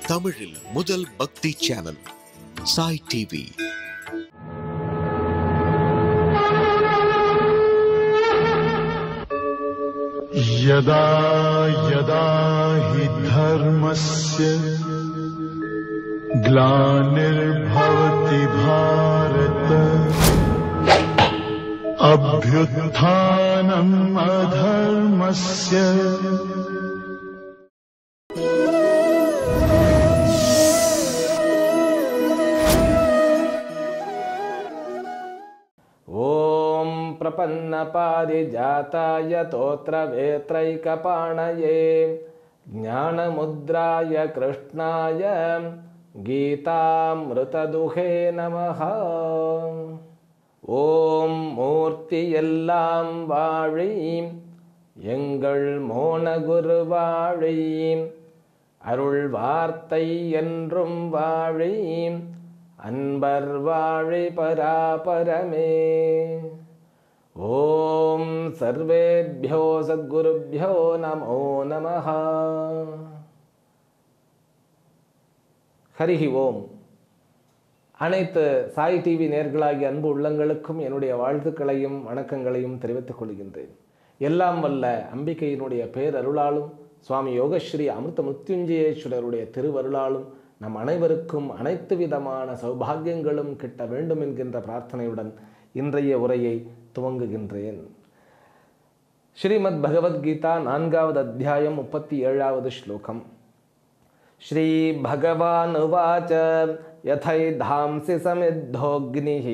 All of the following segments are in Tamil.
தமிழில் முதல் பக்தி சேனல் சாய் டிவி. यदा यदा हि धर्मस्य ग्लानिर्भवति भारत अभ्युत्थानम् अधर्मस्य प्रपन्नपारिजाताय तोत्रवेत्रैकपाणये ज्ञानमुद्राय कृष्णाय गीतामृतदुहे नमः. ஓம் மூர்த்தி எல்லாம் வாழி எங்கள் மோனகுரு வாழி அருள் வார்த்தை என்றும் வாழி அன்பர் வாழி பராபரமே. ஓம் சர்வேभ्यो சத்குருभ्यो நமோ நமः. ஹரி ஓம். அனைத்து சாய் டிவி நேயர்களாகிய அன்பு உள்ளங்களுக்கும் என்னுடைய வாழ்த்துக்களையும் வணக்கங்களையும் தெரிவித்துக் கொள்கின்றேன். எல்லாம் வல்ல அம்பிகையினுடைய பேரருளாலும் சுவாமி யோகஸ்ரீ அமிர்த மிருத்யுஞ்சயேஸ்வரருடைய திருவருளாலும் நம் அனைவருக்கும் அனைத்து விதமான சௌபாகியங்களும் கிட்ட வேண்டும் என்கின்ற பிரார்த்தனையுடன் இன்றைய உரையை துவங்குகின்றேன். ஸ்ரீமத் பகவத்கீதா 4வது அத்தியாயம் 37வது ஸ்லோகம். ஸ்ரீ பகவான் உவாச யதைதாம்சி சமித்தோக்னிஹ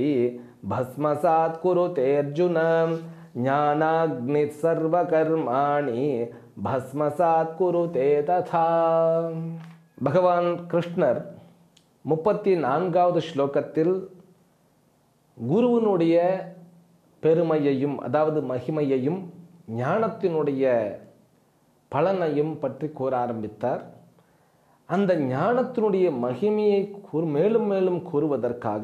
பஸ்மசாத் குருதே அர்ஜுன ஞானாக்னி சர்வகர்மாணி பஸ்மசாத் குருதே ததா. பகவான் கிருஷ்ணர் 34வது ஸ்லோகத்தில் குருவினுடைய பெருமையையும் அதாவது மகிமையையும் ஞானத்தினுடைய பலனையும் பற்றி கூற ஆரம்பித்தார். அந்த ஞானத்தினுடைய மகிமையை மேலும் மேலும் கூறுவதற்காக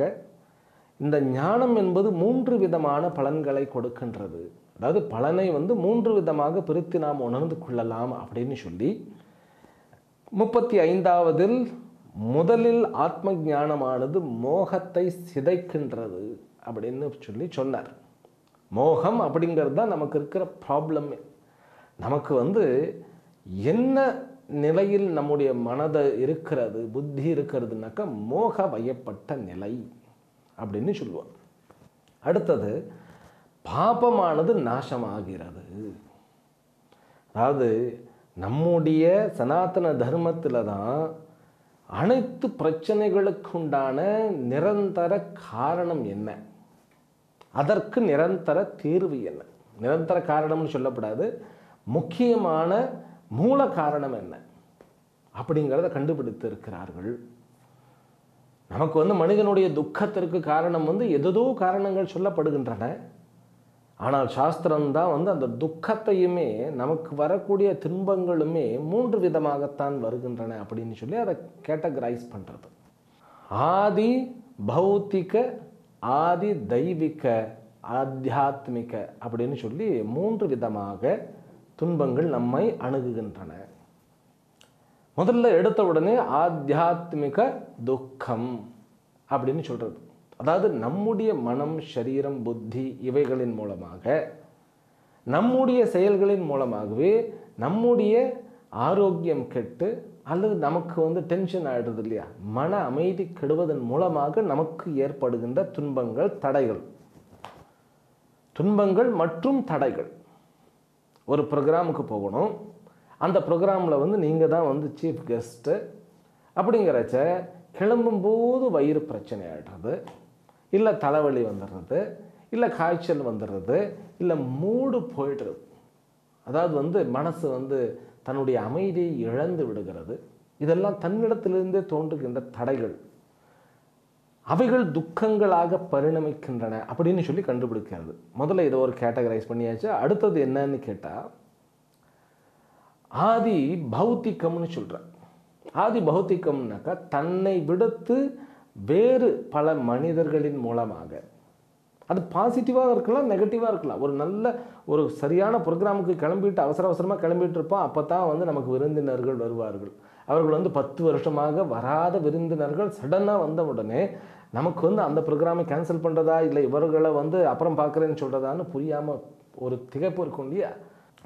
இந்த ஞானம் என்பது 3 விதமான பலன்களை கொடுக்கின்றது. அதாவது பலனை 3 விதமாக பிரித்து நாம் உணர்ந்து கொள்ளலாம் அப்படின்னு சொல்லி 35வதில் முதலில் ஆத்ம ஞானமானது மோகத்தை சிதைக்கின்றது அப்படின்னு சொல்லி சொன்னார். மோகம் அப்படிங்கிறது தான் நமக்கு இருக்கிற ப்ராப்ளமே. நமக்கு என்ன நிலையில் நம்முடைய மனதை இருக்கிறது, புத்தி இருக்கிறதுனாக்கா மோக வயப்பட்ட நிலை அப்படின்னு சொல்லுவோம். அடுத்தது பாபமானது நாசமாகிறது. அதாவது நம்முடைய சனாதன தர்மத்தில் தான் அனைத்து பிரச்சனைகளுக்குண்டான நிரந்தர காரணம் என்ன, அதற்கு நிரந்தர தீர்வு என்ன, நிரந்தர காரணம்னு சொல்லப்படாது, முக்கியமான மூல காரணம் என்ன அப்படிங்கிறத கண்டுபிடித்து இருக்கிறார்கள். நமக்கு மனிதனுடைய துக்கத்திற்கு காரணம் எதோ காரணங்கள் சொல்லப்படுகின்றன. ஆனால் சாஸ்திரம்தான் அந்த துக்கத்தையுமே நமக்கு வரக்கூடிய துன்பங்களுமே 3 விதமாகத்தான் வருகின்றன அப்படின்னு சொல்லி அதை கேட்டகரைஸ் பண்ணுறது. ஆதி பௌத்திக, ஆதி தெய்வீக, ஆத்தியாத்மிக அப்படின்னு சொல்லி 3 விதமாக துன்பங்கள் நம்மை அணுகுகின்றன. முதல்ல எடுத்த உடனே ஆத்தியாத்மிக துக்கம் அப்படின்னு சொல்றது. அதாவது நம்முடைய மனம், சரீரம், புத்தி இவைகளின் மூலமாக, நம்முடைய செயல்களின் மூலமாகவே நம்முடைய ஆரோக்கியம் கெட்டு அல்லது நமக்கு டென்ஷன் ஆகிடுறது இல்லையா, மன அமைதி கெடுவதன் மூலமாக நமக்கு ஏற்படுகின்ற துன்பங்கள், தடைகள், துன்பங்கள் மற்றும் தடைகள். ஒரு ப்ரோக்ராமுக்கு போகணும், அந்த ப்ரோக்ராமில் நீங்கள் தான் சீஃப் கெஸ்ட்டு அப்படிங்கிறச்ச கிளம்பும்போது வயிறு பிரச்சனை ஆகிடுறது, இல்லை தலைவலி வந்துடுறது, இல்லை காய்ச்சல் வந்துடுறது, இல்லை மூடு போய்டுறது. அதாவது மனசு தன்னுடைய அமைதியை இழந்து விடுகிறது. இதெல்லாம் தன்னிடத்திலிருந்தே தோன்றுகின்ற தடைகள், அவைகள் துக்கங்களாக பரிணமிக்கின்றன அப்படின்னு சொல்லி கண்டுபிடிக்கிறது. முதல்ல இதை ஒரு கேட்டகரைஸ் பண்ணியாச்சு. அடுத்தது என்னன்னு கேட்டால் ஆதி பௌத்திகம்னு சொல்கிறேன். ஆதி பௌத்திகம்னாக்கா தன்னை விடுத்து வேறு பல மனிதர்களின் மூலமாக, அது பாசிட்டிவாக இருக்கலாம், நெகட்டிவாக இருக்கலாம். ஒரு சரியான ப்ரோக்ராமுக்கு கிளம்பிட்டு அவசரமாக கிளம்பிட்டு இருப்போம். அப்போ தான் நமக்கு விருந்தினர்கள் வருவார்கள். அவர்கள் வந்து 10 வருஷமாக வராத விருந்தினர்கள் சடனாக வந்த உடனே நமக்கு வந்து அந்த ப்ரோக்ராமை கேன்சல் பண்ணுறதா இல்லை இவர்களை வந்து அப்புறம் பார்க்குறேன்னு சொல்கிறதான்னு புரியாமல் ஒரு திகைப்பு இருக்கும் இல்லையா?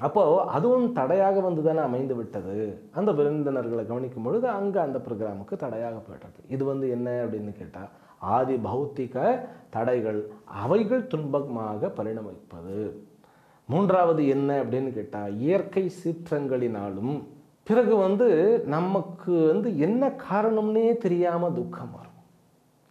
அப்போது அதுவும் தடையாக வந்து தானே அமைந்து விட்டது. அந்த விருந்தினர்களை கவனிக்கும் பொழுது அங்கே அந்த ப்ரோக்ராமுக்கு தடையாக போய்ட்டது. இது வந்து என்ன அப்படின்னு கேட்டால் ஆதி பௌத்திக தடைகள், அவைகள் துன்பமாக பரிணமிப்பது. மூன்றாவது என்ன அப்படின்னு கேட்டால் இயற்கை சீற்றங்களினாலும் பிறகு வந்து நமக்கு வந்து என்ன காரணம்னே தெரியாமல் துக்கம் வரும்,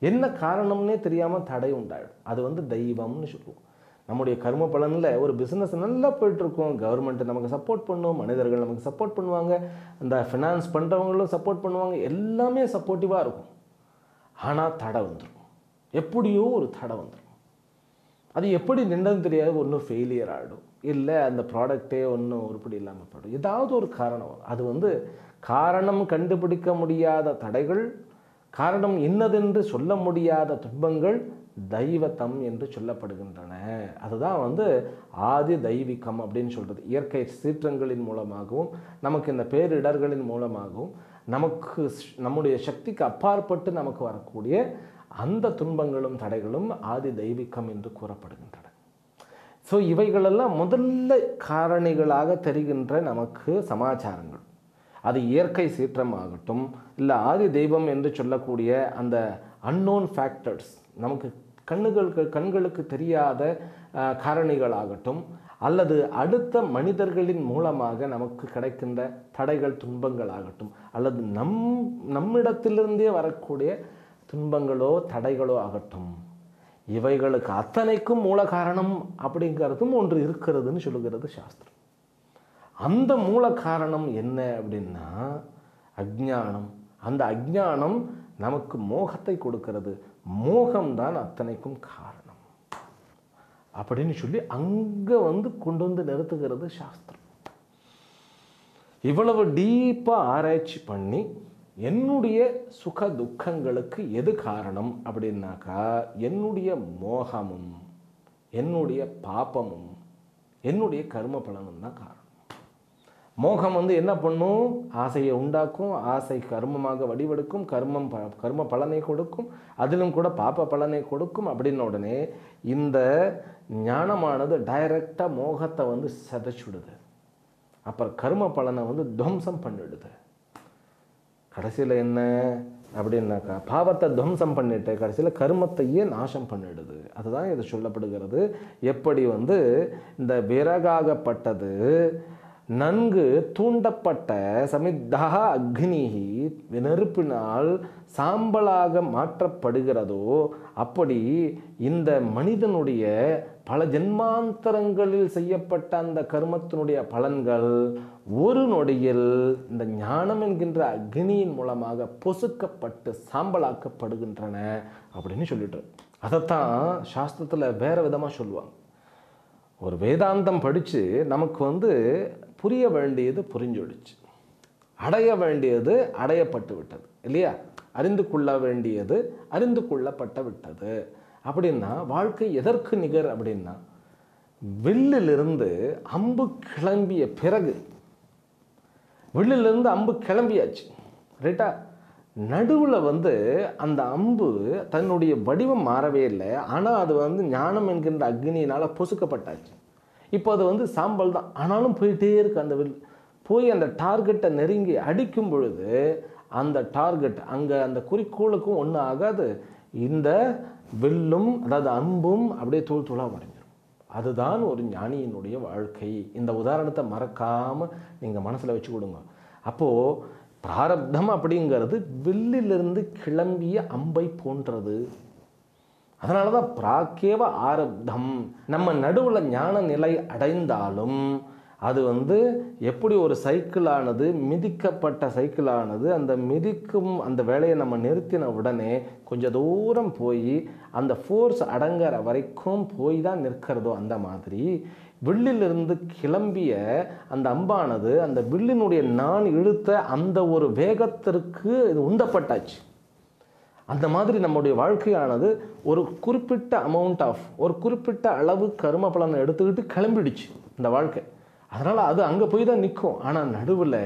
என்ன காரணம்னே தெரியாமல் தடை உண்டாயிடும். அது வந்து தெய்வம்னு சொல்லுவோம். நம்முடைய கர்ம பலனில் ஒரு பிஸ்னஸ் நல்லா போய்ட்டுருக்கோம், கவர்மெண்ட்டு நமக்கு சப்போர்ட் பண்ணும், மனிதர்கள் நமக்கு சப்போர்ட் பண்ணுவாங்க, அந்த ஃபினான்ஸ் பண்ணுறவங்களும் சப்போர்ட் பண்ணுவாங்க, எல்லாமே சப்போர்ட்டிவாக இருக்கும். ஆனால் தடை வந்துடும், எப்படியோ ஒரு தடை வந்துடும். அது எப்படி நின்றதுன்னு தெரியாது, ஒன்றும் ஃபெயிலியர் ஆகிடும், இல்லை அந்த ப்ராடக்டே ஒன்றும் உருப்படி இல்லாமல் போய்டும். ஏதாவது ஒரு காரணம் வரும். அது வந்து காரணம் கண்டுபிடிக்க முடியாத தடைகள், காரணம் இன்னதென்று சொல்ல முடியாத துன்பங்கள் தெய்வத்தம் என்று சொல்லப்படுகின்றன. அதுதான் வந்து ஆதி தெய்வீகம் அப்படின்னு சொல்கிறது. இயற்கை சீற்றங்களின் மூலமாகவும் நமக்கு இந்த பேரிடர்களின் மூலமாகவும் நமக்கு நம்முடைய சக்திக்கு அப்பாற்பட்டு நமக்கு வரக்கூடிய அந்த துன்பங்களும் தடைகளும் ஆதி தெய்வீகம் என்று கூறப்படுகின்றன. ஸோ இவைகளெல்லாம் முதல்ல காரணிகளாக தெரிகின்ற நமக்கு சமாச்சாரங்கள். அது இயற்கை சீற்றம் ஆகட்டும், இல்லை ஆதி தெய்வம் என்று சொல்லக்கூடிய அந்த அன்னோன் ஃபேக்டர்ஸ், நமக்கு கண்களுக்கு தெரியாத காரணிகளாகட்டும், அல்லது அடுத்த மனிதர்களின் மூலமாக நமக்கு கிடைக்கின்ற தடைகள் துன்பங்கள் ஆகட்டும், அல்லது நம்மிடத்திலிருந்தே வரக்கூடிய துன்பங்களோ தடைகளோ ஆகட்டும், இவைகளுக்கு அத்தனைக்கும் மூல காரணம் அப்படிங்கிறதும் ஒன்று இருக்கிறதுன்னு சொல்லுகிறது சாஸ்திரம். அந்த மூல காரணம் என்ன அப்படின்னா அஜ்ஞானம். அந்த அஜ்ஞானம் நமக்கு மோகத்தை கொடுக்கிறது. மோகம்தான் அத்தனைக்கும் காரணம் அப்படின்னு சொல்லி அங்கே வந்து கொண்டு வந்து நிறுத்துகிறது சாஸ்திரம். இவ்வளவு டீப்பாக ஆராய்ச்சி பண்ணி என்னுடைய சுக துக்கங்களுக்கு எது காரணம் அப்படின்னாக்கா என்னுடைய மோகமும் என்னுடைய பாப்பமும் என்னுடைய கர்ம பலனும் தான் காரணம். மோகம் வந்து என்ன பண்ணும்? ஆசையை உண்டாக்கும், ஆசை கர்மமாக வடிவெடுக்கும், கர்ம பலனை கொடுக்கும், அதிலும் கூட பாப்ப பலனை கொடுக்கும். அப்படின்ன உடனே இந்த ஞானமானது டைரக்டாக மோகத்தை வந்து சதைச்சுடுது. அப்புறம் கர்ம பலனை வந்து துவம்சம் பண்ணிடுது. கடைசியில் என்ன அப்படின்னாக்கா பாவத்தை துவம்சம் பண்ணிட்டு கடைசியில் கர்மத்தையே நாசம் பண்ணிடுது. அதுதான் இது சொல்லப்படுகிறது. எப்படி வந்து இந்த விறகாகப்பட்டது நன்கு தூண்டப்பட்ட சமித்தா அக்னிஹி நெருப்பினால் சாம்பலாக மாற்றப்படுகிறதோ அப்படி இந்த மனிதனுடைய பல ஜென்மாந்தரங்களில் செய்யப்பட்ட அந்த கர்மத்தினுடைய பலன்கள் ஒரு நொடியில் இந்த ஞானம் என்கின்ற அக்னியின் மூலமாக பொசுக்கப்பட்டு சாம்பலாக்கப்படுகின்றன அப்படின்னு சொல்லிட்டு, அதைத்தான் சாஸ்திரத்தில் வேறு விதமாக சொல்லுவாங்க. ஒரு வேதாந்தம் படித்து நமக்கு வந்து புரிய வேண்டியது புரிஞ்சுடுச்சு, அடைய வேண்டியது அடையப்பட்டு விட்டது இல்லையா? அறிந்து கொள்ள வேண்டியது அறிந்து கொள்ளப்பட்டு விட்டது. அப்படின்னா வாழ்க்கை எதற்கு நிகர் அப்படின்னா வில்லிலிருந்து அம்பு கிளம்பிய பிறகு, வில்லிலிருந்து அம்பு கிளம்பியாச்சு ரைட்டா, நடுவில் வந்து அந்த அம்பு தன்னுடைய வடிவம் மாறவே இல்லை, ஆனால் அது வந்து ஞானம் என்கின்ற அக்னியினால் பொசுக்கப்பட்டாச்சு. இப்போ அது வந்து சாம்பல் தான், ஆனாலும் போயிட்டே இருக்கு. அந்த வில் போய் அந்த டார்கெட்டை நெருங்கி அடிக்கும் பொழுது அந்த டார்கெட் அங்கே அந்த குறிக்கோளுக்கும் ஒன்றும் ஆகாது, இந்த வில்லும் அதாவது அம்பும் அப்படியே தூள் தூளாக உடைஞ்சிடும். அதுதான் ஒரு ஞானியினுடைய வாழ்க்கை. இந்த உதாரணத்தை மறக்காமல் நீங்கள் மனசில் வச்சு கொடுங்க. அப்போது பிராரப்தம் அப்படிங்கிறது வில்லிலிருந்து கிளம்பிய அம்பை போன்றது. அதனால தான் பிராக்கேவ ஆரப்தம். நம்ம நடுவில் ஞான நிலை அடைந்தாலும் அது வந்து எப்படி ஒரு சைக்கிளானது மிதிக்கப்பட்ட சைக்கிளானது அந்த மிதிக்கும் அந்த வேலையை நம்ம நிறுத்தின உடனே கொஞ்சம் தூரம் போய் அந்த ஃபோர்ஸ் அடங்குற வரைக்கும் போய் தான் நிற்கிறதோ, அந்த மாதிரி வில்லிலிருந்து கிளம்பிய அந்த அம்பானது அந்த வில்லினுடைய நான் இழுத்த அந்த ஒரு வேகத்திற்கு இது உந்தப்பட்டாச்சு. அந்த மாதிரி நம்முடைய வாழ்க்கையானது ஒரு குறிப்பிட்ட அமௌண்ட் ஆஃப் ஒரு குறிப்பிட்ட அளவு கர்ம பலனை எடுத்துக்கிட்டு கிளம்பிடுச்சு இந்த வாழ்க்கை. அதனால் அது அங்கே போய் தான் நிற்கும். ஆனால் நடுவில்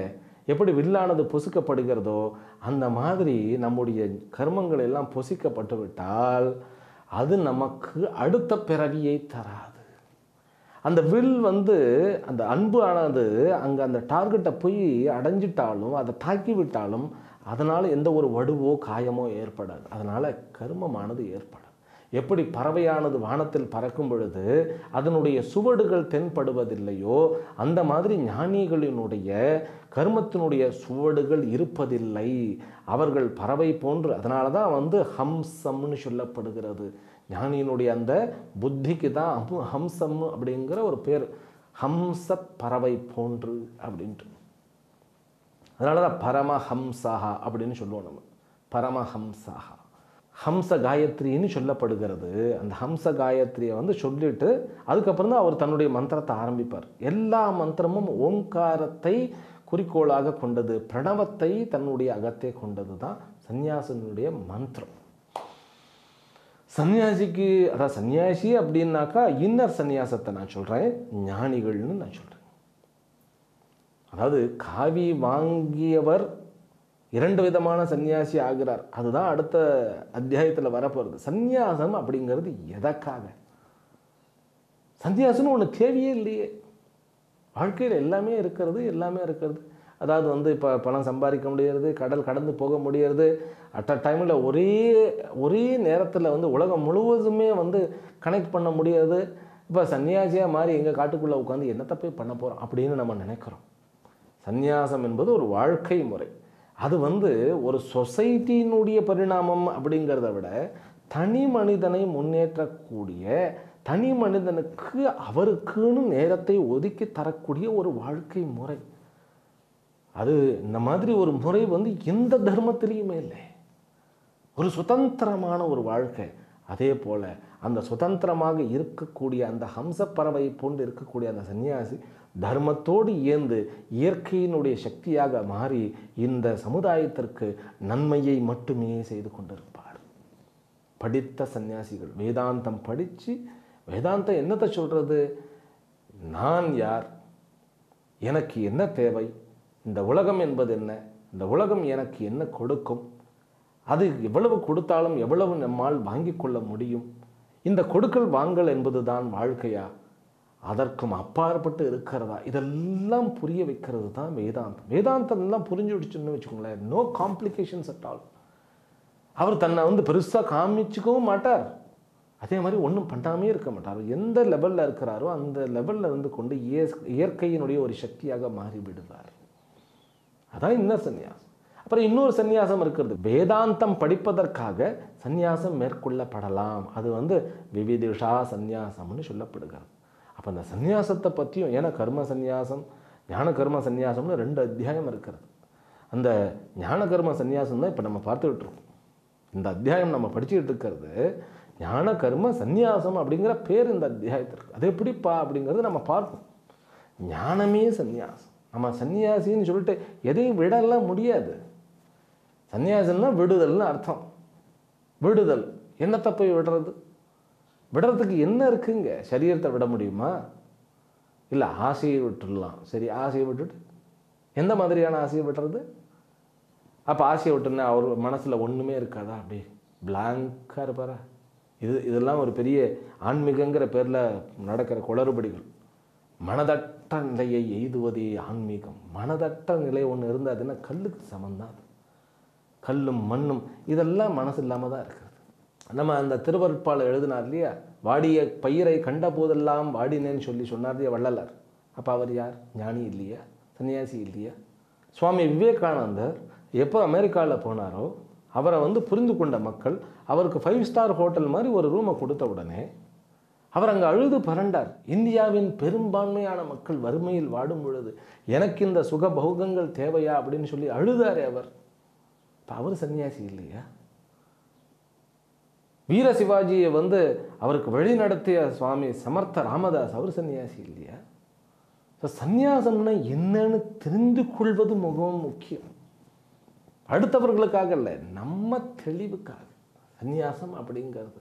எப்படி வில்லானது பொசுக்கப்படுகிறதோ அந்த மாதிரி நம்முடைய கர்மங்கள் எல்லாம் பொசிக்கப்பட்டு விட்டால் அது நமக்கு அடுத்த பிறவியை தராது. அந்த வில் வந்து அந்த அன்பு ஆனது அங்கே அந்த டார்கெட்டை போய் அடைஞ்சிட்டாலும் அதை தாக்கி விட்டாலும் அதனால் எந்த ஒரு வடுவோ காயமோ ஏற்படாது. அதனால் கர்மமானது ஏற்படாது. எப்படி பறவையானது வானத்தில் பறக்கும் பொழுது அதனுடைய சுவடுகள் தென்படுவதில்லையோ அந்த மாதிரி ஞானிகளினுடைய கர்மத்தினுடைய சுவடுகள் இருப்பதில்லை. அவர்கள் பறவை போன்று, அதனால தான் வந்து ஹம்சம்னு சொல்லப்படுகிறது. ஞானியினுடைய அந்த புத்திக்கு தான் ஹம்சம் அப்படிங்கிற ஒரு பேர், ஹம்ச பறவை போன்று அப்படின்ட்டு. அதனால தான் பரமஹம்சஹா அப்படின்னு சொல்லுவோம் நம்ம, பரமஹம்சஹா. ஹம்ச காயத்ரின்னு சொல்லப்படுகிறது. அந்த ஹம்ச காயத்ரியை வந்து சொல்லிட்டு அதுக்கப்புறம் தான் அவர் தன்னுடைய மந்திரத்தை ஆரம்பிப்பார். எல்லா மந்திரமும் ஓங்காரத்தை குறிக்கோளாக கொண்டது, பிரணவத்தை தன்னுடைய அகத்தை கொண்டது தான் சந்நியாசனுடைய மந்திரம். சன்னியாசிக்கு, அதாவது சன்னியாசி அப்படின்னாக்கா இன்னர் சந்நியாசத்தை நான் சொல்கிறேன், ஞானிகள்னு நான் சொல்கிறேன். அதாவது காவி வாங்கியவர் 2 விதமான சன்னியாசி ஆகிறார். அதுதான் அடுத்த அத்தியாயத்தில் வரப்போகிறது. சந்நியாசம் அப்படிங்கிறது எதற்காக? சந்நியாசம்னு ஒன்று தேவையே இல்லையே. வாழ்க்கையில் எல்லாமே இருக்கிறது. அதாவது வந்து இப்போ பணம் சம்பாதிக்க முடியாது, கடல் கடந்து போக முடியாது, அட் அ டைமில் ஒரே நேரத்தில் வந்து உலகம் முழுவதுமே வந்து கனெக்ட் பண்ண முடியாது. இப்போ சன்னியாசியாக மாறி எங்கள் காட்டுக்குள்ளே உட்காந்து என்னத்தை போய் பண்ண போகிறோம் அப்படின்னு நம்ம நினைக்கிறோம். சந்நியாசம் என்பது ஒரு வாழ்க்கை முறை. அது வந்து ஒரு சொசைட்டியினுடைய பரிணாமம் அப்படிங்கிறத விட தனி மனிதனை முன்னேற்றக்கூடிய, தனி மனிதனுக்கு அவருக்குன்னு நேரத்தை ஒதுக்கி தரக்கூடிய ஒரு வாழ்க்கை முறை. அது இந்த மாதிரி ஒரு முறை வந்து எந்த தர்மத்திலையுமே இல்லை. ஒரு சுதந்திரமான ஒரு வாழ்க்கை. அதே போல் அந்த சுதந்திரமாக இருக்கக்கூடிய அந்த ஹம்சப்பறவை போன்று இருக்கக்கூடிய அந்த சன்னியாசி தர்மத்தோடு இயந்து இயற்கையினுடைய சக்தியாக மாறி இந்த சமுதாயத்திற்கு நன்மையை மட்டுமே செய்து கொண்டிருப்பார். படித்த சன்னியாசிகள் வேதாந்தம் படித்து, வேதாந்தம் என்னத்தை சொல்கிறது? நான் யார், எனக்கு என்ன தேவை, இந்த உலகம் என்பது என்ன, இந்த உலகம் எனக்கு என்ன கொடுக்கும், அது எவ்வளவு கொடுத்தாலும் எவ்வளவு நம்மால் வாங்கி கொள்ள முடியும், இந்த கொடுக்கல் வாங்கல் என்பது தான் வாழ்க்கையா, அதற்கும் அப்பாற்பட்டு இருக்கிறதா, இதெல்லாம் புரிய வைக்கிறது தான் வேதாந்தம். வேதாந்தம் எல்லாம் புரிஞ்சு விடுச்சுன்னு வச்சுக்கோங்களேன், நோ காம்ப்ளிகேஷன்ஸ் அட் ஆல். அவர் தன்னை வந்து பெருசாக காமிச்சிக்கவும் மாட்டார், அதே மாதிரி ஒன்றும் பண்ணாமே இருக்க மாட்டார். எந்த லெவலில் இருக்கிறாரோ அந்த லெவலில் இருந்து கொண்டு இயற்கையினுடைய ஒரு சக்தியாக மாறி விடுவார். அதான் இன்னர் சந்நியாசம். அப்புறம் இன்னொரு சந்நியாசம் இருக்கிறது. வேதாந்தம் படிப்பதற்காக சந்நியாசம் மேற்கொள்ளப்படலாம். அது வந்து விவிதிஷா சந்நியாசம்னு சொல்லப்படுகிறது. அப்போ அந்த சந்நியாசத்தை பற்றியும், ஏன்னா கர்ம சந்நியாசம், ஞான கர்ம சந்நியாசம்னு 2 அத்தியாயம் இருக்கிறது. அந்த ஞான கர்ம சந்நியாசம் தான் இப்போ நம்ம பார்த்துக்கிட்டு இருக்கோம். இந்த அத்தியாயம் நம்ம படிச்சுக்கிட்டு இருக்கிறது ஞான கர்ம சந்நியாசம் அப்படிங்கிற பேர் இந்த அத்தியாயத்திற்கு. அது எப்படிப்பா அப்படிங்கிறது நம்ம பார்ப்போம். ஞானமே சந்நியாசம். நம்ம சன்னியாசின்னு சொல்லிட்டு எதையும் விடலாம் முடியாது. சன்னியாசம்னா விடுதல்னு அர்த்தம். விடுதல், என்னத்தை போய் விடுறது? விடுறதுக்கு என்ன இருக்குங்க? சரீரத்தை விட முடியுமா? இல்லை, ஆசையை விட்டுடலாம். சரி, ஆசையை விட்டுட்டு எந்த மாதிரியான ஆசையை விட்டுறது? அப்போ ஆசையை விட்டுன்னா அவர் மனசில் ஒன்றுமே இருக்காதா? அப்படி பிளாங்காக இருப்பாரா? இதெல்லாம் ஒரு பெரிய ஆன்மீகங்கிற பேரில் நடக்கிற குளறுபடிகள். மனதற்ற நிலையை எய்துவதே ஆன்மீகம். மனதற்ற நிலை ஒன்று இருந்தால் அதுன்னா கல்லுக்கு சமந்தான். கல்லும் மண்ணும் இதெல்லாம் மனசு இல்லாமல் தான் இருக்கிறது. நம்ம அந்த திருவருட்பாலை எழுதினார் இல்லையா, வாடிய பயிரை கண்ட போதெல்லாம் வாடினேன்னு சொன்னார் இல்லையா வள்ளலார். அப்போ அவர் யார்? ஞானி இல்லையா? சன்னியாசி இல்லையா? சுவாமி விவேகானந்தர் எப்போ அமெரிக்காவில் போனாரோ அவரை வந்து புரிந்து கொண்ட மக்கள் அவருக்கு 5 ஸ்டார் ஹோட்டல் மாதிரி ஒரு ரூமை கொடுத்த உடனே அவர் அங்கே அழுது பரண்டார். இந்தியாவின் பெரும்பான்மையான மக்கள் வறுமையில் வாடும் பொழுது எனக்கு இந்த சுக பௌகங்கள் தேவையா அப்படின்னு சொல்லி அழுதாரே அவர். இப்போ அவர் சன்னியாசி இல்லையா? வீர சிவாஜியை வந்து அவருக்கு வழி நடத்திய சுவாமி சமர்த்த ராமதாஸ், அவர் சன்னியாசி இல்லையா? இப்போ சந்நியாசம்னா என்னன்னு தெரிந்து கொள்வது மிகவும் முக்கியம். அடுத்தவர்களுக்காக இல்லை, நம்ம தெளிவுக்காக. சந்நியாசம் அப்படிங்கிறது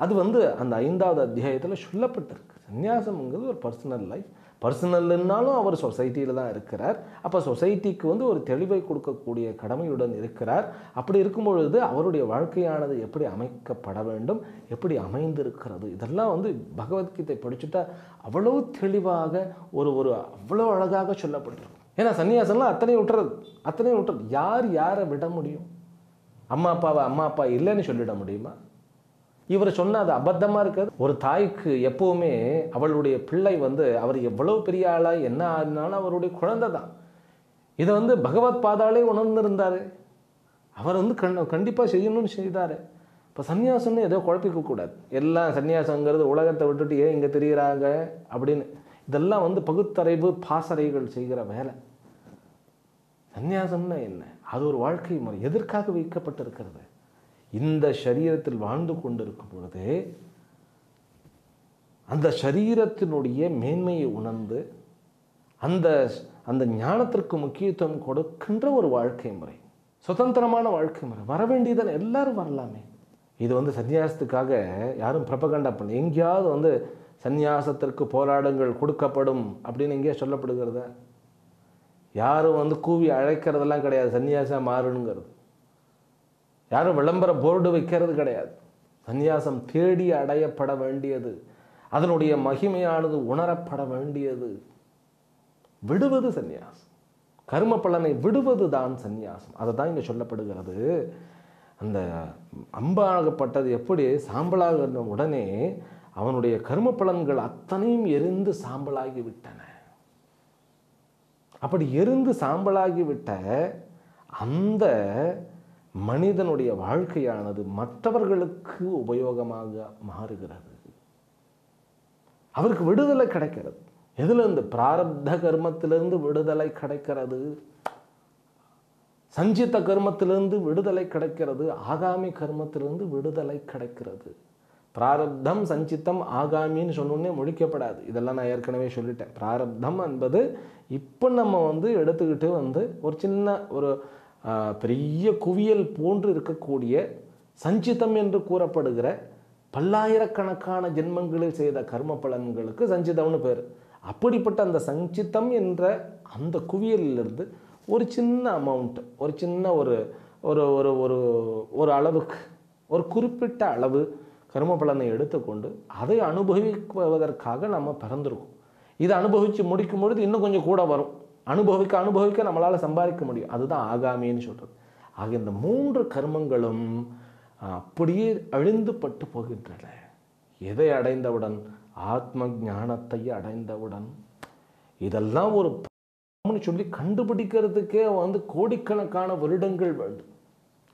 அது வந்து அந்த 5வது அத்தியாயத்தில் சொல்லப்பட்டிருக்கு. சந்நியாசம்ங்கிறது ஒரு பர்சனல் லைஃப். பர்சனல்னாலும் அவர் சொசைட்டியில் தான் இருக்கிறார். அப்போ சொசைட்டிக்கு வந்து ஒரு தெளிவை கொடுக்கக்கூடிய கடமையுடன் இருக்கிறார். அப்படி இருக்கும் பொழுது அவருடைய வாழ்க்கையானது எப்படி அமைக்கப்பட வேண்டும், எப்படி அமைந்திருக்கிறது, இதெல்லாம் வந்து பகவத்கீதை படிச்சுட்டா அவ்வளோ தெளிவாக ஒரு அவ்வளோ அழகாக சொல்லப்பட்டிருக்கும். ஏன்னா சன்னியாசம்லாம் அத்தனையும் விட்டுறது. யார் யாரை விட முடியும்? அம்மா அப்பா இல்லைன்னு சொல்லிட முடியுமா? இவர் சொன்ன அது அபத்தமாக இருக்காது. ஒரு தாய்க்கு எப்போவுமே அவளுடைய பிள்ளை வந்து அவர் எவ்வளோ பெரிய ஆளாக என்ன ஆனாலும் அவருடைய குழந்தை தான். இதை வந்து பகவத் பாதாலே உணர்ந்திருந்தார். அவர் வந்து கண்டிப்பாக செய்யணும்னு செய்தார். இப்போ சன்னியாசம்னு ஏதோ குழப்பிக்கக்கூடாது. எல்லாம் சன்னியாசங்கிறது உலகத்தை விட்டுட்டு ஏன் இங்கே தெரிகிறாங்க அப்படின்னு இதெல்லாம் வந்து பகுத்தறிவு பாசறைகள் செய்கிற வேலை. சந்நியாசம்னா என்ன? அது ஒரு வாழ்க்கை முறை. எதற்காக வைக்கப்பட்டிருக்கிறது? இந்த சரீரத்தில் வாழ்ந்து கொண்டிருக்கும் பொழுது அந்த சரீரத்தினுடைய மேன்மையை உணர்ந்து அந்த ஞானத்திற்கு முக்கியத்துவம் கொடுக்கின்ற ஒரு வாழ்க்கை முறை, சுதந்திரமான வாழ்க்கை முறை. வர வேண்டியதால் எல்லாரும் வரலாமே. இது வந்து சந்நியாசத்துக்காக யாரும் பிரபகண்டா பண்ண, எங்கேயாவது வந்து சந்நியாசத்திற்கு போராட்டங்கள் கொடுக்கப்படும் அப்படின்னு எங்கேயா சொல்லப்படுகிறத? யாரும் வந்து கூவி அழைக்கிறதெல்லாம் கிடையாது. சந்நியாசம் மாறணுங்கிறது யாரும் விளம்பர போர்டு வைக்கிறது கிடையாது. சந்நியாசம் தேடி அடையப்பட வேண்டியது, அதனுடைய மகிமையானது உணரப்பட வேண்டியது. விடுவது சந்நியாசம், கர்ம பலனை விடுவது தான் சந்நியாசம். அதை தான் இங்கே சொல்லப்படுகிறது. அந்த அம்பாகப்பட்டது எப்படி சாம்பலாக உடனே அவனுடைய கர்ம பலன்கள் அத்தனையும் எரிந்து சாம்பலாகி விட்டன. அப்படி எரிந்து சாம்பலாகிவிட்ட அந்த மனிதனுடைய வாழ்க்கையானது மற்றவர்களுக்கு உபயோகமாக மாறுகிறது. அவருக்கு விடுதலை கிடைக்கிறது. எதிலிருந்து? பிராரப்த கர்மத்திலிருந்து விடுதலை கிடைக்கிறது, சஞ்சித்த கர்மத்திலிருந்து விடுதலை கிடைக்கிறது, ஆகாமி கர்மத்திலிருந்து விடுதலை கிடைக்கிறது. பிராரப்தம் சஞ்சித்தம் ஆகாமின்னு சொன்னோன்னே முடிக்கப்படாது. இதெல்லாம் நான் ஏற்கனவே சொல்லிட்டேன். பிராரப்தம் என்பது இப்போ நம்ம வந்து எடுத்துக்கிட்டு வந்து ஒரு சின்ன ஒரு பெரிய குவியல் போன்று இருக்கக்கூடிய சஞ்சித்தம் என்று கூறப்படுகிற பல்லாயிரக்கணக்கான ஜென்மங்களில் செய்த கர்ம பலன்களுக்கு சஞ்சிதம்னு பேர். அப்படிப்பட்ட அந்த சஞ்சித்தம் என்ற அந்த குவியலிலிருந்து ஒரு சின்ன அமௌண்ட், ஒரு சின்ன ஒரு ஒரு ஒரு ஒரு ஒரு அளவுக்கு, ஒரு குறிப்பிட்ட அளவு கர்ம பலனை எடுத்துக்கொண்டு அதை அனுபவிப்பதற்காக நம்ம பிறந்திருக்கோம். இதை அனுபவித்து முடிக்கும் பொழுது இன்னும் கொஞ்சம் கூட வரும். அனுபவிக்க நம்மளால் சம்பாதிக்க முடியும். அதுதான் ஆகாமின்னு சொல்கிறது. ஆக இந்த 3 கர்மங்களும் அப்படியே அழிந்து பட்டு போகின்றன. எதை அடைந்தவுடன்? ஆத்ம ஞானத்தை அடைந்தவுடன். இதெல்லாம் ஒரு சொல்லி கண்டுபிடிக்கிறதுக்கே வந்து கோடிக்கணக்கான வருடங்கள் வேண்டும்.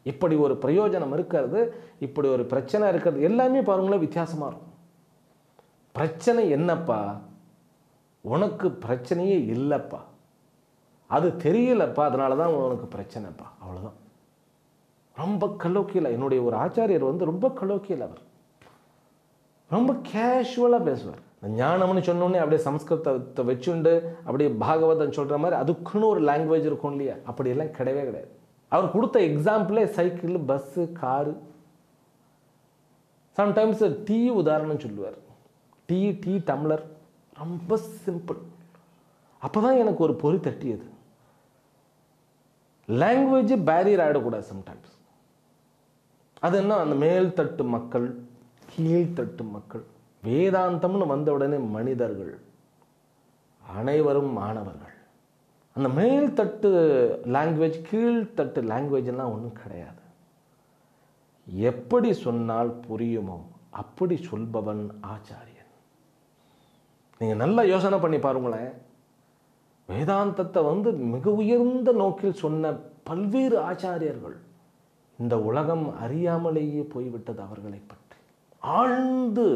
இப்படி ஒரு பிரயோஜனம் இருக்கிறது, இப்படி ஒரு பிரச்சனை இருக்கிறது, எல்லாமே பாருங்களேன் வித்தியாசமாக இருக்கும். பிரச்சனை என்னப்பா? உனக்கு பிரச்சனையே இல்லைப்பா, அது தெரியலப்பா, அதனால தான் உனக்கு பிரச்சனைப்பா, அவ்வளோதான். ரொம்ப கலோக்கியல். என்னுடைய ஒரு ஆச்சாரியர் வந்து ரொம்ப கலோக்கியல். அவர் ரொம்ப கேஷுவலாக பேசுவார். ஞானம்னு சொன்னோடனே அப்படியே சம்ஸ்கிருதத்தை வச்சுண்டு அப்படியே பாகவதம் சொல்கிற மாதிரி அதுக்குன்னு ஒரு லாங்குவேஜ் இருக்கும் இல்லையா? அப்படியெல்லாம் கிடையவே கிடையாது. அவர் கொடுத்த எக்ஸாம்பிளே cycle, bus, car. Sometimes tea உதாரணம் சொல்லுவார். டீ டம்ளர், ரொம்ப சிம்பிள். அப்போ தான் எனக்கு ஒரு பொறி தட்டியது. லாங்குவேஜ் பேரியர் ஆகிடக்கூடாது சம்டைம்ஸ். அது என்ன, அந்த மேல்தட்டு மக்கள், கீழ்த்தட்டு மக்கள், வேதாந்தம்னு வந்த உடனே மனிதர்கள் அனைவரும் மாணவர்கள். அந்த மேல்தட்டு லாங்குவேஜ், கீழ்த்தட்டு லாங்குவேஜ்லாம் ஒன்றும் கிடையாது. எப்படி சொன்னால் புரியுமோ அப்படி சொல்பவன் ஆச்சாரியன். நீங்கள் நல்லா யோசனை பண்ணி பாருங்களேன். வேதாந்தத்தை வந்து மிக உயர்ந்த நோக்கில் சொன்ன பல்வேறு ஆச்சாரியர்கள் இந்த உலகம் அறியாமலேயே போய்விட்டது அவர்களை பற்றி. ஆழ்ந்து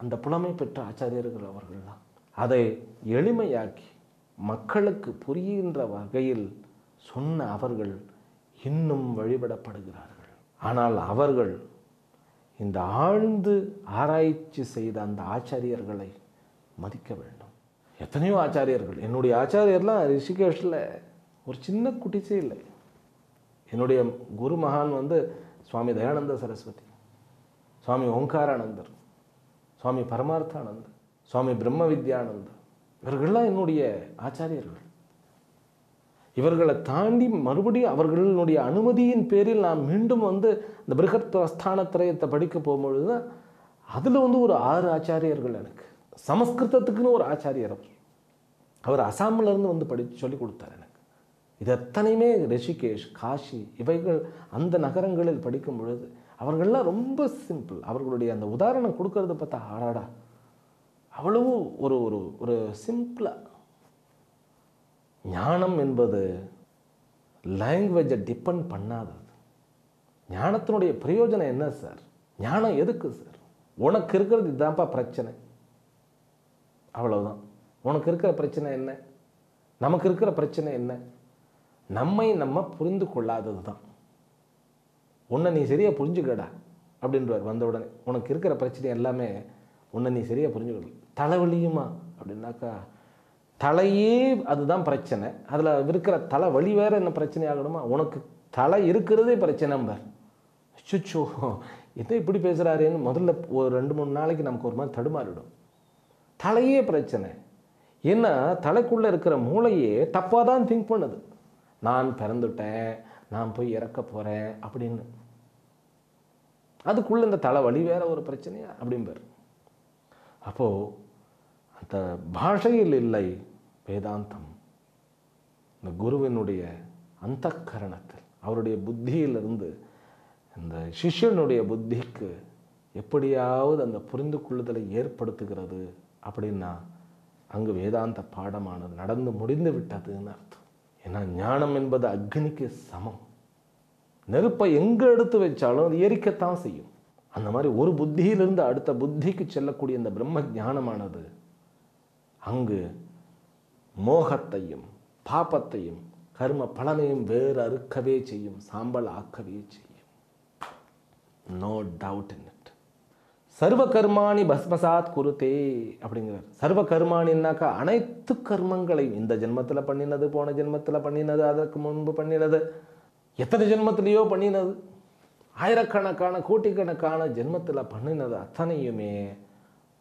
அந்த புலமை பெற்ற ஆச்சாரியர்கள் அவர்கள்தான். அதை எளிமையாக்கி மக்களுக்கு புரிகின்ற வகையில் சொன்ன அவர்கள் இன்னும் வழிபடப்படுகிறார்கள். ஆனால் அவர்கள் இந்த ஆழ்ந்து ஆராய்ச்சி செய்த அந்த ஆச்சாரியர்களை மதிக்க வேண்டும். எத்தனையோ ஆச்சாரியர்கள், என்னுடைய ஆச்சாரியர்லாம் ரிஷிகேஷில் ஒரு சின்ன குட்டிச்சே இல்லை. என்னுடைய குரு மகான் வந்து சுவாமி தயானந்த சரஸ்வதி, சுவாமி ஓங்காரானந்தர், சுவாமி பரமார்த்தானந்தர், சுவாமி பிரம்ம வித்யானந்தா, இவர்கள்லாம் என்னுடைய ஆச்சாரியர்கள். இவர்களை தாண்டி மறுபடியும் அவர்களுடைய அனுமதியின் பேரில் நான் மீண்டும் வந்து இந்த பிருகத் ஸ்தானத்திரயத்தை படிக்க போகும்பொழுது தான் அதில் வந்து ஒரு 6 ஆச்சாரியர்கள் எனக்கு. சமஸ்கிருதத்துக்குன்னு ஒரு ஆச்சாரியர், அவர் அசாமிலேருந்து வந்து படித்து சொல்லி கொடுத்தார் எனக்கு. இது எத்தனையுமே ரிஷிகேஷ், காஷி, இவைகள் அந்த நகரங்களில் படிக்கும் பொழுது அவர்கள்லாம் ரொம்ப சிம்பிள். அவர்களுடைய அந்த உதாரணம் கொடுக்கறத பார்த்தா ஆடாடா அவ்வளவு ஒரு ஒரு ஒரு சிம்பிளாக. ஞானம் என்பது லாங்குவேஜை டிபெண்ட் பண்ணாதது. ஞானத்தினுடைய பிரயோஜனம் என்ன சார்? ஞானம் எதுக்கு சார்? உனக்கு இருக்கிறது இதுதான்ப்பா பிரச்சனை, அவ்வளவுதான். உனக்கு இருக்கிற பிரச்சனை என்ன? நமக்கு இருக்கிற பிரச்சனை என்ன? நம்ம புரிந்து கொள்ளாதது தான். உன்னை நீ சரியாக புரிஞ்சுக்கடா அப்படின்றார் வந்த உடனே. உனக்கு இருக்கிற பிரச்சனை எல்லாமே உன்னை நீ சரியாக புரிஞ்சுக்கல. தலைவலியுமா அப்படின்னாக்கா தலையே அதுதான் பிரச்சனை, அதில் இருக்கிற தலை வலி வேறு என்ன பிரச்சனை ஆகணுமா? உனக்கு தலை இருக்கிறதே பிரச்சனை பார். சுச்சோ என்ன இப்படி பேசுகிறாரேன்னு முதல்ல ஒரு 2-3 நாளைக்கு நமக்கு ஒரு மாதிரி தடுமாறிடும். தலையே பிரச்சனை. ஏன்னா தலைக்குள்ளே இருக்கிற மூளையே தப்பாக தான் திங்க் பண்ணுது. நான் பிறந்துட்டேன், நான் போய் இறக்க போகிறேன் அப்படின்னு. அதுக்குள்ளே இந்த தலைவலி வேற ஒரு பிரச்சனையா அப்படிம்பார். அப்போது அந்த பாஷையில் இல்லை வேதாந்தம். இந்த குருவினுடைய அந்த கரணத்தில், அவருடைய புத்தியிலிருந்து இந்த சிஷ்யனுடைய புத்திக்கு எப்படியாவது அந்த புரிந்து கொள்ளுதலை ஏற்படுத்துகிறது அப்படின்னா அங்கு வேதாந்த பாடமானது நடந்து முடிந்து விட்டதுன்னு அர்த்தம். ஏன்னா ஞானம் என்பது அக்னிக்கு சமம். நெருப்பை எங்கே எடுத்து வச்சாலும் அது எரிக்கத்தான் செய்யும். அந்த மாதிரி ஒரு புத்தியிலிருந்து அடுத்த புத்திக்கு செல்லக்கூடிய இந்த பிரம்ம ஞானமானது அங்கு மோகத்தையும் பாபத்தையும் கர்ம பலனையும் வேறு அறுக்கவே செய்யும், சாம்பல் ஆக்கவே செய்யும். No doubt in it. சர்வ கர்மாணி பஸ்மசாத் குருதே அப்படிங்கிறார். சர்வ கர்மானின்னாக்கா அனைத்து கர்மங்களையும் இந்த ஜென்மத்தில் பண்ணினது, போன ஜென்மத்தில் பண்ணினது, அதற்கு முன்பு பண்ணினது, எத்தனை ஜென்மத்திலேயோ பண்ணினது, ஆயிரக்கணக்கான கோட்டிக்கணக்கான ஜென்மத்தில் பண்ணினது அத்தனையுமே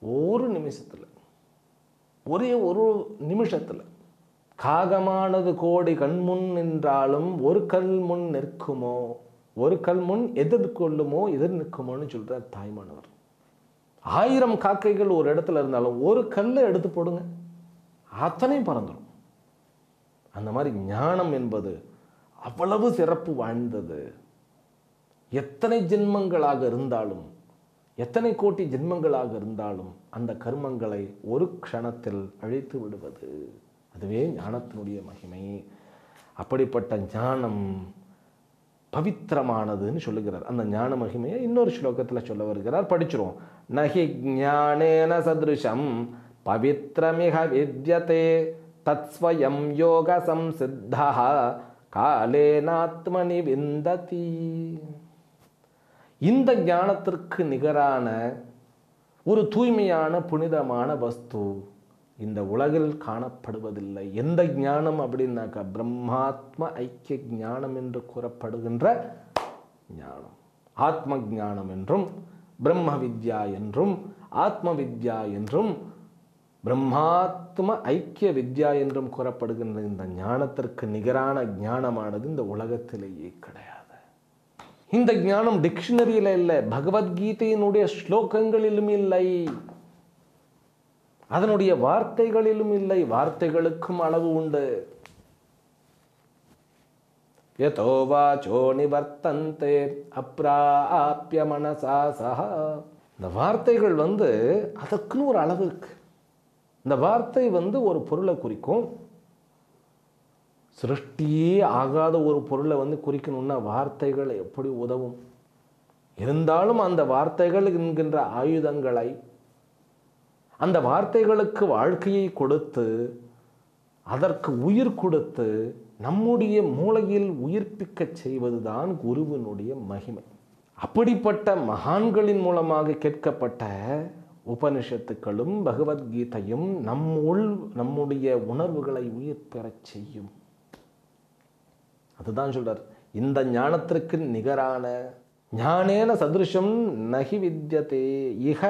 ஒரு நிமிஷத்தில், ஒரே ஒரு நிமிஷத்தில். காகமானது கோடி கண்முன் நின்றாலும் ஒரு கல் முன் நிற்குமோ, ஒரு கல் முன் எதிர்கொள்ளுமோ எதிர் நிற்குமோன்னு சொல்கிறார் தாய்மானவர். 1000 காக்கைகள் ஒரு இடத்துல இருந்தாலும் ஒரு கல்லை எடுத்து போடுங்க, அத்தனையும் பறந்துடும். அந்த மாதிரி ஞானம் என்பது அவ்வளவு சிறப்பு வாய்ந்தது. எத்தனை ஜென்மங்களாக இருந்தாலும், எத்தனை கோடி ஜென்மங்களாக இருந்தாலும் அந்த கர்மங்களை ஒரு க்ஷணத்தில் அழித்து விடுவது, அதுவே ஞானத்தினுடைய மகிமை. அப்படிப்பட்ட ஞானம் பவித்திரமானதுன்னு சொல்லுகிறார். அந்த ஞான மகிமையை இன்னொரு ஸ்லோகத்தில் சொல்ல வருகிறார், படிச்சிருவோம். நஹி ஞானேன சத்ருஷம் பவித்ரமிக வித்யதே தத்ஸ்வயம் யோக சம்சித்தா காலேனாத்மனி விந்ததி. இந்த ஞானத்திற்கு நிகரான ஒரு தூய்மையான புனிதமான வஸ்து இந்த உலகில் காணப்படுவதில்லை. எந்த ஞானம் அப்படின்னாக்கா பிரம்மாத்ம ஐக்கிய ஞானம் என்று கூறப்படுகின்ற ஞானம். ஆத்ம ஞானம் என்றும் பிரம்ம வித்யா என்றும் ஆத்ம வித்யா என்றும் பிரம்மாத்ம ஐக்கிய வித்யா என்றும் கூறப்படுகின்ற இந்த ஞானத்திற்கு நிகரான ஞானமானது இந்த உலகத்திலேயே கிடையாது. இந்த ஞானம் டிக்ஷனரியில் இல்லை, பகவத்கீதையினுடைய ஸ்லோகங்களிலும் இல்லை, அதனுடைய வார்த்தைகளிலும் இல்லை. வார்த்தைகளுக்கும் அளவு உண்டு. யதோ வாசோ நிவர்த்தந்தே அப்ராப்ய மனசா சஹ. இந்த வார்த்தைகள் அதற்குன்னு ஒரு அளவு இருக்கு. இந்த வார்த்தை ஒரு பொருளை குறிக்கும். சிருஷ்டியே ஆகாத ஒரு பொருளை குறிக்கணும்னா வார்த்தைகள் எப்படி உதவும்? இருந்தாலும் அந்த வார்த்தைகள் என்கின்ற ஆயுதங்களை, அந்த வார்த்தைகளுக்கு வாழ்க்கையை கொடுத்து அதற்கு உயிர் கொடுத்து நம்முடைய மூளையில் உயிர்ப்பிக்க செய்வதுதான் குருவினுடைய மகிமை. அப்படிப்பட்ட மகான்களின் மூலமாக கேட்கப்பட்ட உபனிஷத்துக்களும் பகவத்கீதையும் நம்முடைய உணர்வுகளை உயிர் பெறச் செய்யும். அதுதான் சொல்றார், இந்த ஞானத்திற்கு நிகரான ஞானேன சதுருஷம் நகி வித்யதே இக.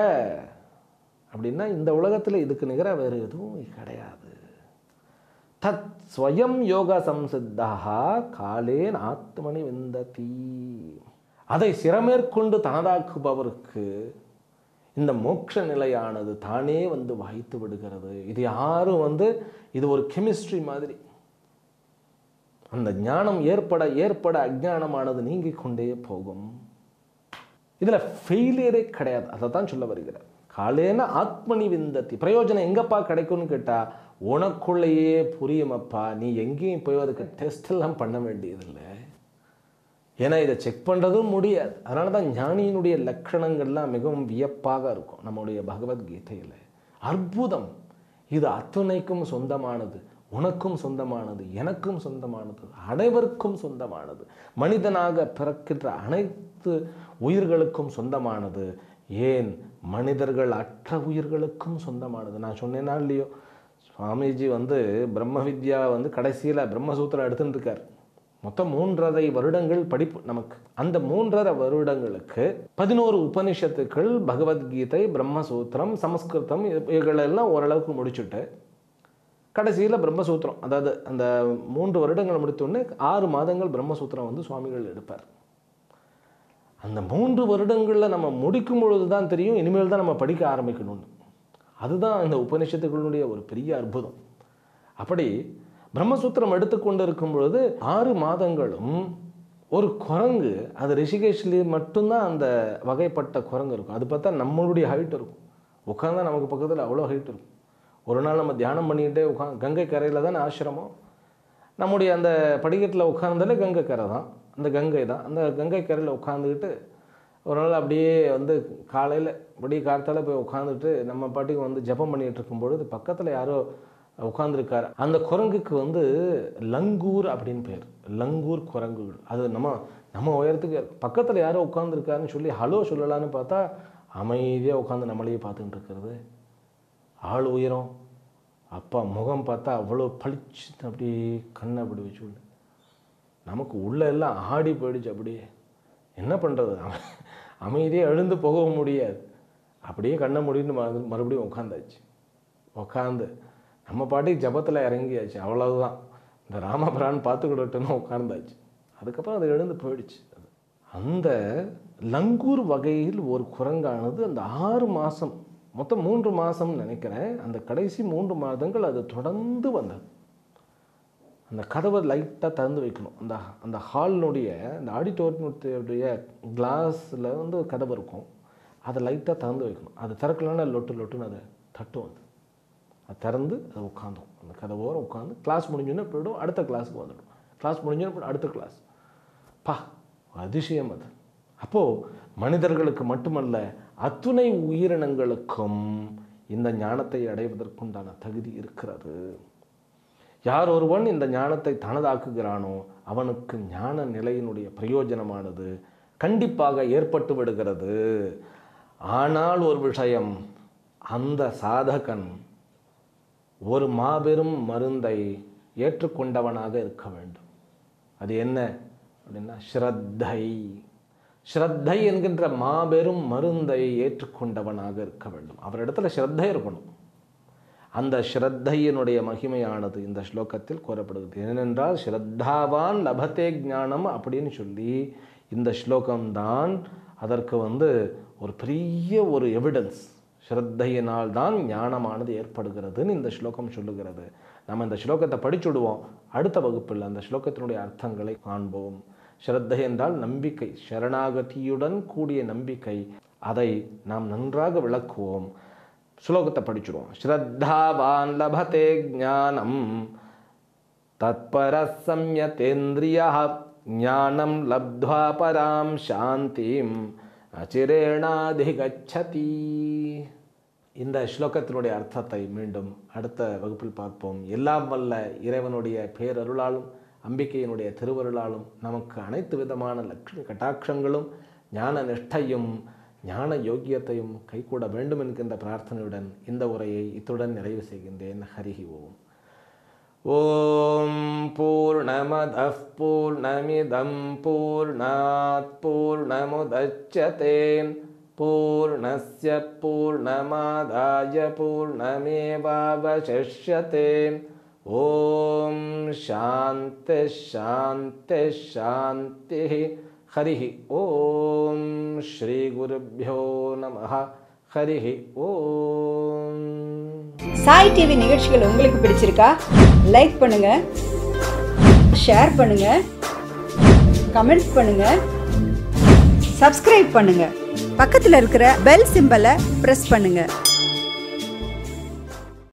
அப்படின்னா இந்த உலகத்தில் இதுக்கு நிகராக வேறு எதுவும் கிடையாது. தத் ஸ்வயம் யோக சம்சித்தா காலேன் ஆத்மனி விந்ததி. அதை சிரமேற்கொண்டு தனதாக்குபவருக்கு இந்த மோட்ச நிலையானது தானே வந்து வாய்த்து விடுகிறது. இது யாரும் இது ஒரு கெமிஸ்ட்ரி மாதிரி. அந்த ஞானம் ஏற்பட ஏற்பட அஜ்ஞானமானது நீங்கிக் கொண்டே போகும். இதில் ஃபெயிலியரே கிடையாது. அதை தான் சொல்ல வருகிறார். காலேன ஆத்மனி விந்தத்தி. பிரயோஜனம் எங்கப்பா கிடைக்கும்னு கேட்டால் உனக்குள்ளேயே புரியுமப்பா. நீ எங்கேயும் போய் அதுக்கு டெஸ்ட் எல்லாம் பண்ண வேண்டியதில்லை. ஏன்னா இதை செக் பண்ணுறதும் முடியாது. அதனால தான் ஞானியினுடைய லட்சணங்கள்லாம் மிகவும் வியப்பாக இருக்கும். நம்முடைய பகவத்கீதையில் அற்புதம். இது அத்துணைக்கும் சொந்தமானது, உனக்கும் சொந்தமானது, எனக்கும் சொந்தமானது, அனைவருக்கும் சொந்தமானது, மனிதனாக பிறக்கின்ற அனைத்து உயிர்களுக்கும் சொந்தமானது, ஏன் மனிதர்கள் அற்ற உயிர்களுக்கும் சொந்தமானது. நான் சொன்னேன்னா இல்லையோ, சுவாமிஜி பிரம்ம வித்யா கடைசியில் பிரம்மசூத்திரம் எடுத்துட்டு இருக்கார். மொத்தம் 3.5 வருடங்கள் படிப்பு நமக்கு. அந்த 3.5 வருடங்களுக்கு 11 உபனிஷத்துக்கள், பகவத்கீதை, பிரம்மசூத்திரம், சமஸ்கிருதம் இவைகளெல்லாம் ஓரளவுக்கு முடிச்சுட்டு கடைசியில் பிரம்மசூத்திரம், அதாவது அந்த 3 வருடங்கள் முடித்தோடனே 6 மாதங்கள் பிரம்மசூத்திரம் சுவாமிகள் எடுப்பார். அந்த 3 வருடங்களில் நம்ம முடிக்கும் பொழுது தான் தெரியும் இனிமேல் தான் நம்ம படிக்க ஆரம்பிக்கணும்னு. அதுதான் இந்த உபநிஷத்துக்களுடைய ஒரு பெரிய அற்புதம். அப்படி பிரம்மசூத்திரம் எடுத்துக்கொண்டு இருக்கும் பொழுது 6 மாதங்களும் ஒரு குரங்கு, அது ரிஷிகேஷ்லேயே மட்டும்தான் அந்த வகைப்பட்ட குரங்கு இருக்கும். அது பார்த்தா நம்மளுடைய ஹைட் இருக்கும். உட்காந்தா நமக்கு பக்கத்தில் அவ்வளோ ஹைட் இருக்கும். ஒரு நாள் நம்ம தியானம் பண்ணிக்கிட்டே கங்கை கரையில் தானே ஆசிரமம். நம்முடைய அந்த படிக்கட்டில் உட்கார்ந்தாலே கங்கை கரை தான், அந்த கங்கை தான். அந்த கங்கை கரையில் உட்காந்துக்கிட்டு ஒரு நாள் அப்படியே காலையில் விடிய காலத்தால் போய் உட்காந்துட்டு நம்ம பாட்டுக்கு ஜபம் பண்ணிகிட்டு இருக்கும்பொழுது பக்கத்தில் யாரோ உட்காந்துருக்காரு. அந்த குரங்குக்கு லங்கூர் அப்படின்னு பேர். லங்கூர் குரங்குகள். அது நம்ம உயரத்துக்கு பக்கத்தில் யாரோ உட்காந்துருக்காருன்னு சொல்லி ஹலோ சொல்லலான்னு பார்த்தா அமைதியாக உட்காந்து நம்மளையே பார்த்துக்கிட்டு இருக்கிறது. ஆள் உயரம், அப்பா முகம் பார்த்தா அவ்வளோ பளிச்சு, அப்படியே கண்ணை அப்படி வச்சு நமக்கு உள்ள எல்லாம் ஆடி போயிடுச்சு. அப்படியே என்ன பண்ணுறது, அமைதியாக எழுந்து போகவும் முடியாது. அப்படியே கண்ணை முடின்னு மறுபடியும் உட்காந்தாச்சு. உட்காந்து நம்ம பாட்டுக்கு ஜபத்தில் இறங்கியாச்சு. அவ்வளவுதான், இந்த ராமபிரான் பார்த்துக்கிட்டோன்னு உட்கார்ந்தாச்சு. அதுக்கப்புறம் அது எழுந்து போயிடுச்சு. அந்த லங்கூர் வகையில் ஒரு குரங்கானது அந்த 6 மாதம், மொத்தம் 3 மாதம்னு நினைக்கிறேன், அந்த கடைசி 3 மாதங்கள் அது தொடர்ந்து வந்தது. அந்த கதவை லைட்டாக திறந்து வைக்கணும். அந்த ஹாலினுடைய அந்த ஆடிட்டோரியனுடைய கிளாஸில் கதவு இருக்கும். அதை லைட்டாக திறந்து வைக்கணும். அது திறக்கலன்னா லொட்டுன்னு அதை தட்டும். அது திறந்து அதை உட்காந்தோம். அந்த கதவோடு உட்காந்து கிளாஸ் முடிஞ்சோன்னே போய்டும், அடுத்த கிளாஸுக்கு வந்துடும். கிளாஸ் முடிஞ்சோன்னே போய்டும், அடுத்த கிளாஸ். அதிசயம் அது. அப்போது மனிதர்களுக்கு மட்டுமல்ல, அத்துணை உயிரினங்களுக்கும் இந்த ஞானத்தை அடைவதற்குண்டான தகுதி இருக்கிறது. யார் ஒருவன் இந்த ஞானத்தை தனதாக்குகிறானோ அவனுக்கு ஞான நிலையினுடைய பிரயோஜனமானது கண்டிப்பாக ஏற்பட்டு விடுகிறது. ஆனால் ஒரு விஷயம், அந்த சாதகன் ஒரு மாபெரும் மருந்தை ஏற்றுக்கொண்டவனாக இருக்க வேண்டும். அது என்ன அப்படின்னா ஸ்ரத்தை. ஸ்ரத்தை என்கின்ற மாபெரும் மருந்தை ஏற்றுக்கொண்டவனாக இருக்க வேண்டும். அவரிடத்துல ஸ்ரத்தை இருக்கணும். அந்த ஸ்ரத்தையினுடைய மகிமையானது இந்த ஸ்லோகத்தில் கூறப்படுகிறது. ஏனென்றால் ஸ்ரத்தாவான் லபத்தே ஞானம் அப்படின்னு சொல்லி இந்த ஸ்லோகம்தான் அதற்கு ஒரு பெரிய ஒரு எவிடன்ஸ். ஸ்ரத்தையினால் தான் ஞானமானது ஏற்படுகிறதுன்னு இந்த ஸ்லோகம் சொல்லுகிறது. நம்ம இந்த ஸ்லோகத்தை படிச்சுடுவோம். அடுத்த வகுப்பில் அந்த ஸ்லோகத்தினுடைய அர்த்தங்களை காண்போம். ஸ்ரத்தை என்றால் நம்பிக்கை, சரணாகதியுடன் கூடிய நம்பிக்கை. அதை நாம் நன்றாக விளக்குவோம். ஸ்லோகத்தை படிச்சுடுவோம். ஸ்ரத்தாவான் லபதே ஞானம் தத்பர சம்யதேந்திரியः ஞானம் லப்த்வா பராம் சாந்திம் அச்சிரேணாதிகச்சதி. இந்த ஸ்லோகத்தினுடைய அர்த்தத்தை மீண்டும் அடுத்த வகுப்பில் பார்ப்போம். எல்லாம் வல்ல இறைவனுடைய பேரருளாலும் அம்பிகையினுடைய திருவருளாலும் நமக்கு அனைத்து விதமான லட்சுமி கட்டாட்சங்களும் ஞான நிஷ்டையும் ஞான யோக்கியத்தையும் கைகூட வேண்டும் என்கின்ற பிரார்த்தனையுடன் இந்த உரையை இத்துடன் நிறைவு செய்கின்றேன். ஹரிஹி ஓம். ஓம் பூர்ணமதః பூர்ணமிதம் பூர்ணாத் பூர்ணமுதச்யதே பூர்ணஸ்ய பூர்ணமாதாய பூர்ணமேவாவசிஷ்யதே. ஓம் சாந்தி சாந்தி சாந்தி. ஹரி ஓம். ஸ்ரீ குருப்யோ நமஹ. ஹரி ஓம். சாய் டிவி நிகழ்ச்சிகள் உங்களுக்கு பிடிச்சிருக்கா? லைக் பண்ணுங்க, ஷேர் பண்ணுங்க, கமெண்ட் பண்ணுங்க, சப்ஸ்கிரைப் பண்ணுங்க. பக்கத்தில் இருக்கிற பெல் சிம்பலை பிரஸ் பண்ணுங்க.